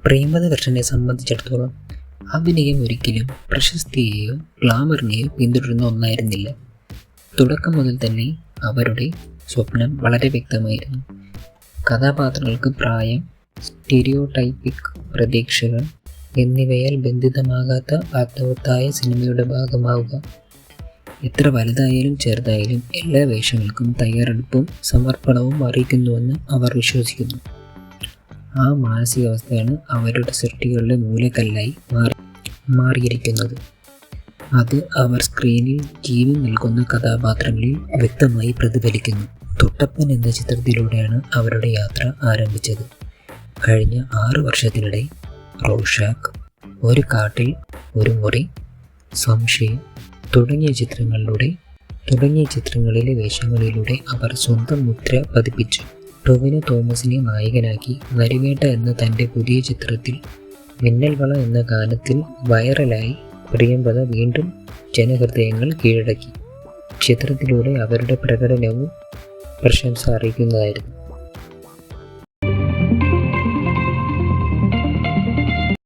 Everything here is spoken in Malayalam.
പ്രേമദ കൃഷ്ണനെ സംബന്ധിച്ചിടത്തോളം അഭിനയം ഒരിക്കലും പ്രശസ്തിയെയോ ഗ്ലാമറിനെയോ പിന്തുടരുന്ന ഒന്നായിരുന്നില്ല. തുടക്കം മുതൽ തന്നെ അവരുടെ സ്വപ്നം വളരെ വ്യക്തമായിരുന്നു. കഥാപാത്രങ്ങൾക്ക് പ്രായം, സ്റ്റീരിയോടൈപ്പിക് പ്രതീക്ഷകൾ എന്നിവയാൽ ബന്ധിതമാകാത്ത അർത്ഥവത്തായ സിനിമയുടെ ഭാഗമാവുക. എത്ര വലുതായാലും ചെറുതായാലും എല്ലാ വേഷങ്ങൾക്കും തയ്യാറെടുപ്പും സമർപ്പണവും അറിയിക്കുന്നുവെന്ന് അവർ വിശ്വസിക്കുന്നു. ആ മാനസികാവസ്ഥയാണ് അവരുടെ സൃഷ്ടികളുടെ മൂലക്കല്ലായി മാറിയിരിക്കുന്നത്. അത് അവർ സ്ക്രീനിൽ ജീവൻ നൽകുന്ന കഥാപാത്രങ്ങളിൽ വ്യക്തമായി പ്രതിഫലിക്കുന്നു. തൊട്ടപ്പൻ എന്ന ചിത്രത്തിലൂടെയാണ് അവരുടെ യാത്ര ആരംഭിച്ചത്. കഴിഞ്ഞ 6 വർഷത്തിനിടെ റോഷാക്ക്, ഒരു കാട്ടിൽ ഒരു മുറി, സംശയം തുടങ്ങിയ ചിത്രങ്ങളിലെ വേഷങ്ങളിലൂടെ അവർ സ്വന്തം മുദ്ര പതിപ്പിച്ചു. ടൊവിനോ തോമസിനെ നായകനാക്കി നരിവേട്ട എന്ന തൻ്റെ പുതിയ ചിത്രത്തിൽ മിന്നൽവള എന്ന ഗാനത്തിൽ വൈറലായി പ്രിയംവദ വീണ്ടും ജനഹൃദയങ്ങൾ കീഴടക്കി. ചിത്രത്തിലൂടെ അവരുടെ പ്രകടനവും പ്രശംസ അറിയിക്കുന്നതായിരുന്നു.